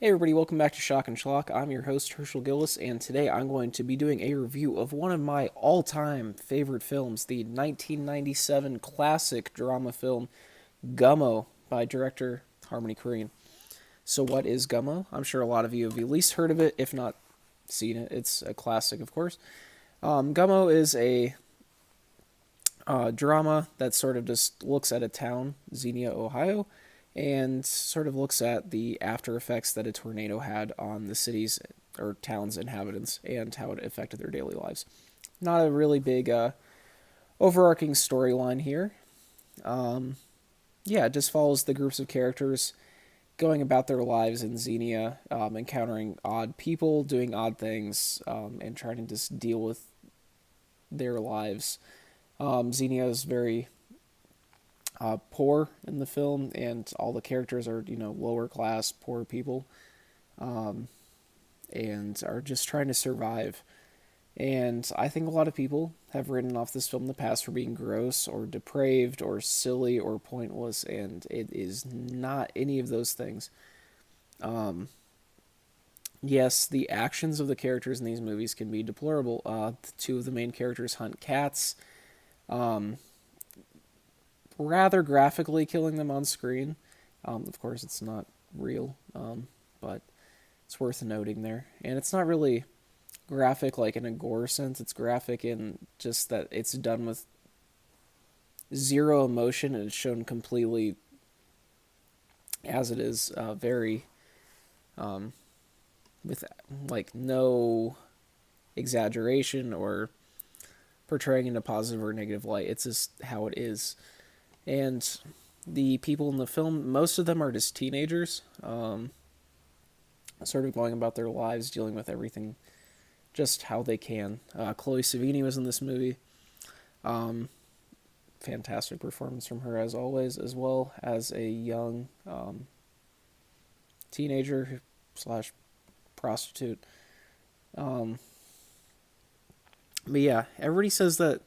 Hey everybody, welcome back to Shock and Schlock. I'm your host, Herschel Gillis, and today I'm going to be doing a review of one of my all-time favorite films, the 1997 classic drama film, Gummo, by director Harmony Korine. So what is Gummo? I'm sure a lot of you have at least heard of it, if not seen it. It's a classic, of course. Gummo is a drama that sort of just looks at a town, Xenia, Ohio, and sort of looks at the after effects that a tornado had on the city's or town's inhabitants and how it affected their daily lives. Not a really big overarching storyline here. Yeah, it just follows the groups of characters going about their lives in Xenia, encountering odd people, doing odd things, and trying to just deal with their lives. Xenia is very poor in the film, and all the characters are lower class, poor people, and are just trying to survive. And I think a lot of people have written off this film in the past for being gross or depraved or silly or pointless, and it is not any of those things. Yes, the actions of the characters in these movies can be deplorable. The two of the main characters hunt cats, um, rather graphically killing them on screen. Of course, it's not real, but it's worth noting there. And it's not really graphic like in a gore sense. It's graphic in just that it's done with zero emotion and it's shown completely as it is, very with like no exaggeration or portraying in a positive or negative light. It's just how it is. And the people in the film, most of them are just teenagers, sort of going about their lives, dealing with everything just how they can. Chloe Savini was in this movie. Um, Fantastic performance from her as always, as well as a young teenager slash prostitute. Um, but yeah, everybody says that,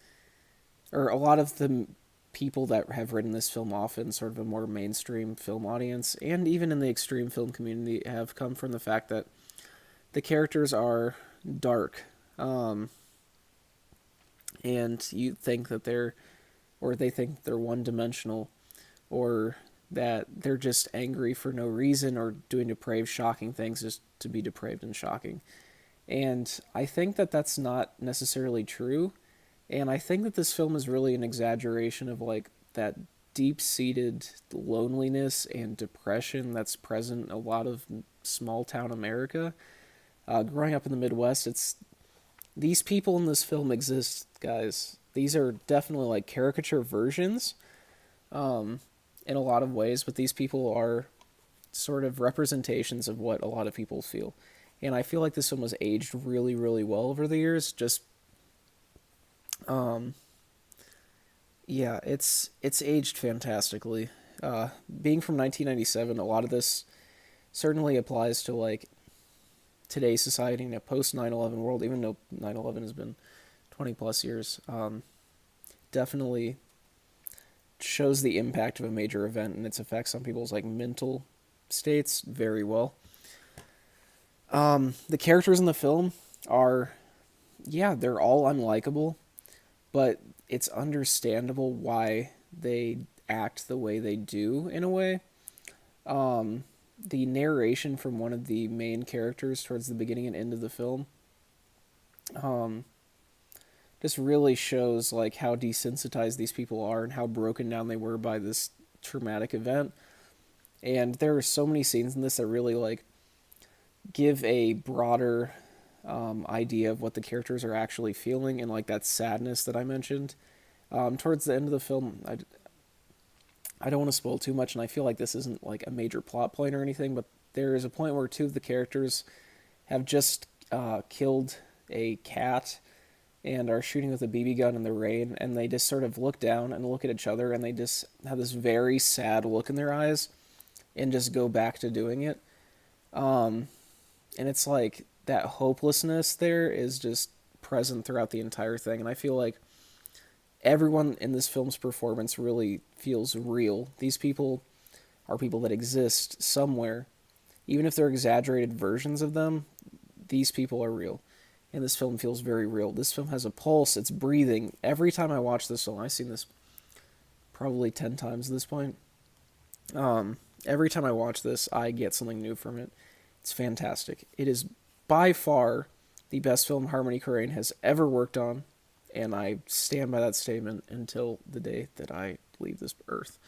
or a lot of the people that have written this film off in sort of a more mainstream film audience, and even in the extreme film community, have come from the fact that the characters are dark, and you think that they think they're one dimensional, or that they're just angry for no reason or doing depraved, shocking things just to be depraved and shocking. And I think that that's not necessarily true. And I think that this film is really an exaggeration of like that deep-seated loneliness and depression that's present in a lot of small town America. Growing up in the Midwest, it's these people in this film exist, guys. These are definitely like caricature versions, um, in a lot of ways, but these people are sort of representations of what a lot of people feel. And I feel like this film was aged really, really well over the years. Just um, yeah, it's aged fantastically. Being from 1997, a lot of this certainly applies to like today's society in a post 9/11 world. Even though 9/11 has been 20 plus years, definitely shows the impact of a major event and its effects on people's like mental states very well. The characters in the film are, yeah, they're all unlikable, but it's understandable why they act the way they do in a way. The narration from one of the main characters towards the beginning and end of the film, um, just really shows like how desensitized these people are and how broken down they were by this traumatic event. And there are so many scenes in this that really like give a broader idea of what the characters are actually feeling and like that sadness that I mentioned. Towards the end of the film, I don't want to spoil too much, and I feel like this isn't like a major plot point or anything, but there is a point where two of the characters have just killed a cat and are shooting with a BB gun in the rain, and they just sort of look down and look at each other, and they just have this very sad look in their eyes, and just go back to doing it. Um, and it's like that hopelessness there is just present throughout the entire thing, and I feel like everyone in this film's performance really feels real. These people are people that exist somewhere, Even if they're exaggerated versions of them, these people are real. And this film feels very real. This film has a pulse, it's breathing. Every time I watch this film, I've seen this probably 10 times at this point. Every time I watch this, I get something new from it. It's fantastic. It is by far the best film Harmony Korine has ever worked on, and I stand by that statement until the day that I leave this earth.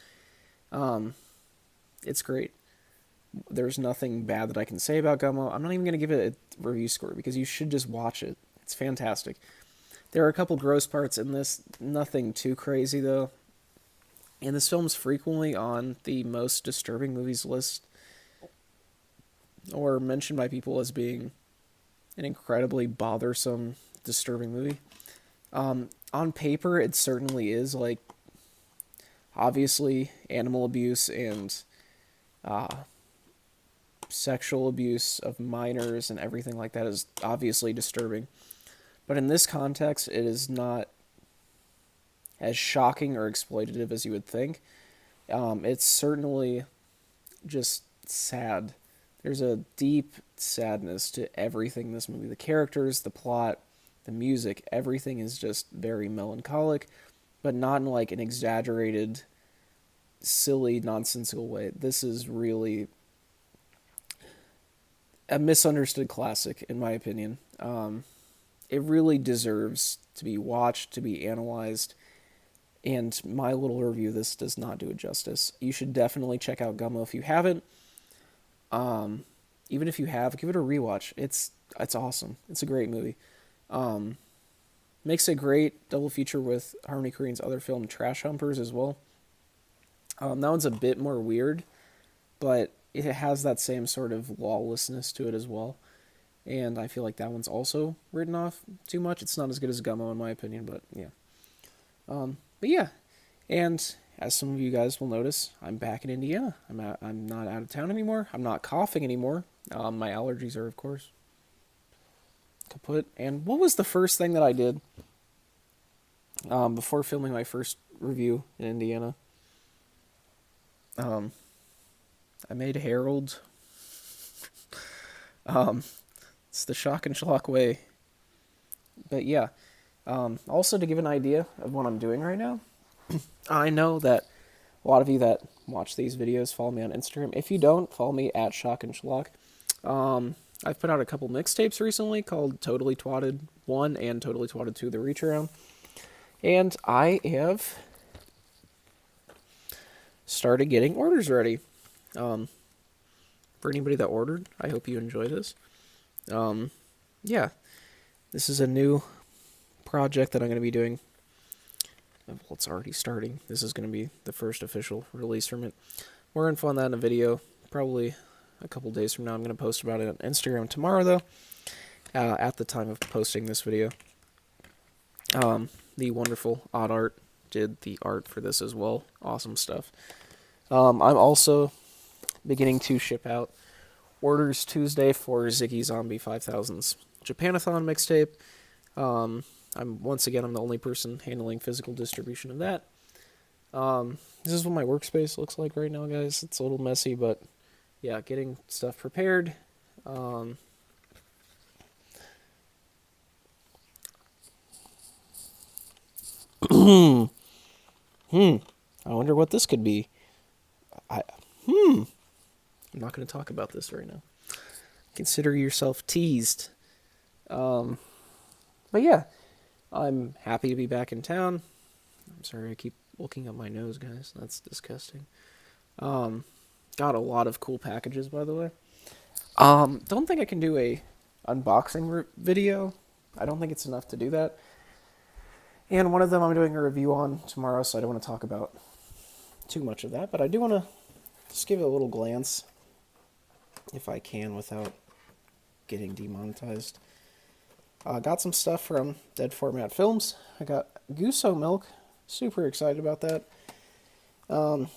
It's great. There's nothing bad that I can say about Gummo. I'm not even going to give it a review score because you should just watch it. It's fantastic. There are a couple gross parts in this, nothing too crazy though. And this film's frequently on the most disturbing movies list, or mentioned by people as being an incredibly bothersome, disturbing movie. On paper, it certainly is. Like, obviously, animal abuse and sexual abuse of minors and everything like that is obviously disturbing. But in this context, it is not as shocking or exploitative as you would think. It's certainly just sad. There's a deep sadness to everything in this movie. The characters, the plot, the music, everything is just very melancholic, but not in like an exaggerated, silly, nonsensical way. This is really a misunderstood classic, in my opinion. It really deserves to be watched, to be analyzed, and my little review of this does not do it justice. You should definitely check out Gummo if you haven't. Even if you have, give it a rewatch. It's awesome. It's a great movie. Makes a great double feature with Harmony Korine's other film, Trash Humpers, as well. That one's a bit more weird, but it has that same sort of lawlessness to it as well. And I feel like that one's also written off too much. It's not as good as Gummo, in my opinion, but yeah. But yeah, and as some of you guys will notice, I'm back in Indiana. I'm not out of town anymore. I'm not coughing anymore. My allergies are, of course, kaput. And what was the first thing that I did before filming my first review in Indiana? I made Harold. It's the shock and schlock way. But yeah, also to give an idea of what I'm doing right now, I know that a lot of you that watch these videos follow me on Instagram. If you don't, follow me at Shock and Schlock. I've put out a couple mixtapes recently called Totally Twatted 1 and Totally Twatted 2, The Reach Around. And I have started getting orders ready. For anybody that ordered, I hope you enjoy this. Yeah, this is a new project that I'm going to be doing. Well, it's already starting. This is going to be the first official release from it. More info on that in a video, probably a couple days from now. I'm going to post about it on Instagram tomorrow, though, at the time of posting this video. The wonderful Odd Art did the art for this as well. Awesome stuff. I'm also beginning to ship out orders Tuesday for Ziggy Zombie 5000's Japanathon mixtape. I'm the only person handling physical distribution of that. This is what my workspace looks like right now, guys. It's a little messy, but yeah, getting stuff prepared. I wonder what this could be. I'm not going to talk about this right now. Consider yourself teased. But yeah, I'm happy to be back in town. I'm sorry I keep looking up my nose, guys. That's disgusting. Got a lot of cool packages, by the way. Don't think I can do a unboxing video. I don't think it's enough to do that. And one of them I'm doing a review on tomorrow, so I don't want to talk about too much of that. But I do want to just give it a little glance, if I can, without getting demonetized. Got some stuff from Dead Format Films. I got Gummo milk. Super excited about that. Of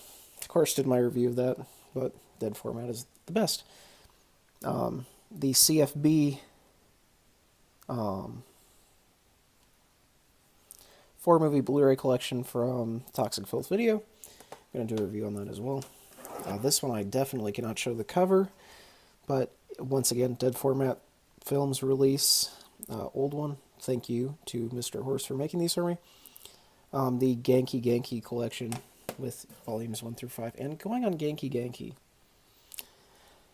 course, did my review of that, but Dead Format is the best. The CFB 4-movie Blu-ray collection from Toxic Filth Video. I'm going to do a review on that as well. This one I definitely cannot show the cover. But once again, Dead Format Films release, old one. Thank you to Mr. Horse for making these for me. The Genki Genki collection with volumes 1 through 5. And going on Genki Genki,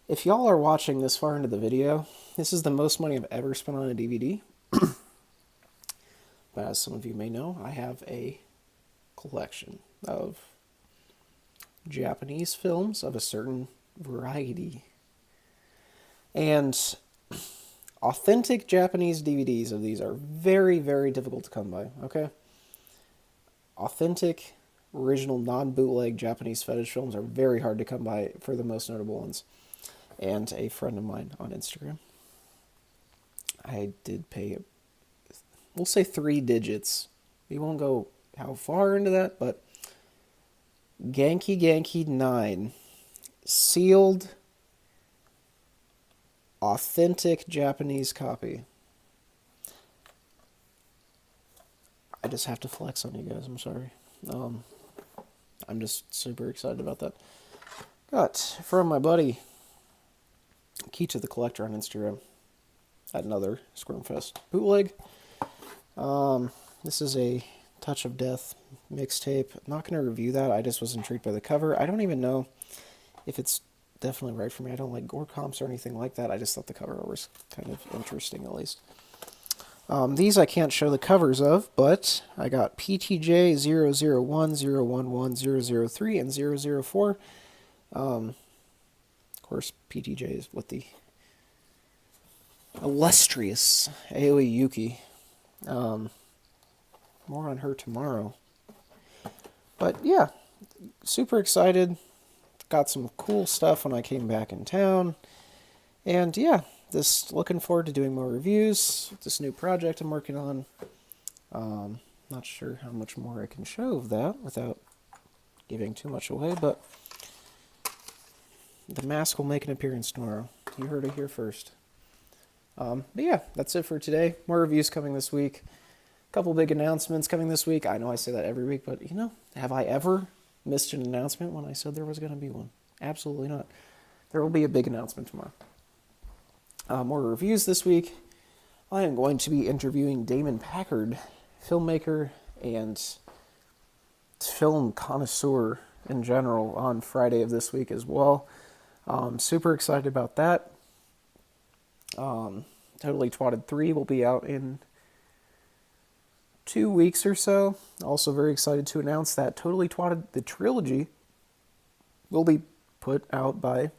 if y'all are watching this far into the video, this is the most money I've ever spent on a DVD. But as some of you may know, I have a collection of Japanese films of a certain variety. And authentic Japanese DVDs of these are very, very difficult to come by, okay? Authentic, original, non-bootleg Japanese fetish films are very hard to come by for the most notable ones. And a friend of mine on Instagram, I did pay, we'll say 3 digits. We won't go how far into that, but Genki Genki 9, sealed, authentic Japanese copy. I just have to flex on you guys, I'm sorry. I'm just super excited about that. Got from my buddy, Key to the Collector on Instagram, at another Squirmfest bootleg. This is a Touch of Death mixtape. I'm not going to review that. I just was intrigued by the cover. I don't even know if it's definitely right for me. I don't like gore comps or anything like that. I just thought the cover was kind of interesting, at least. These I can't show the covers of, but I got PTJ 001, 011, 003, and 004. Of course, PTJ is with the illustrious Aoi Yuki. More on her tomorrow. But yeah, super excited. Got some cool stuff when I came back in town. And yeah, just looking forward to doing more reviews. This new project I'm working on. Not sure how much more I can show of that without giving too much away, but the mask will make an appearance tomorrow. You heard it here first. But yeah, that's it for today. More reviews coming this week. A couple big announcements coming this week. I know I say that every week, but you know, have I ever missed an announcement when I said there was going to be one? Absolutely not. There will be a big announcement tomorrow. More reviews this week. I am going to be interviewing Damon Packard, filmmaker and film connoisseur in general, on Friday of this week as well. Super excited about that. Totally Twatted 3 will be out in 2 weeks or so. Also very excited to announce that Totally Twatted, the trilogy, will be put out by...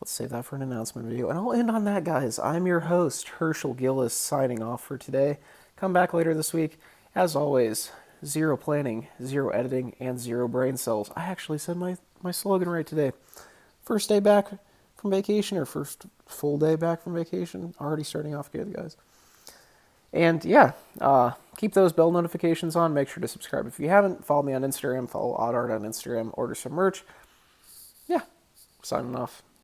Let's save that for an announcement video. And I'll end on that, guys. I'm your host, Herschel Gillis, signing off for today. Come back later this week. As always, 0 planning, 0 editing, and 0 brain cells. I actually said my slogan right today. First day back from vacation, or first full day back from vacation. Already starting off good, guys. And yeah, keep those bell notifications on. Make sure to subscribe if you haven't. Follow me on Instagram. Follow Oddart on Instagram. Order some merch. Yeah, signing off.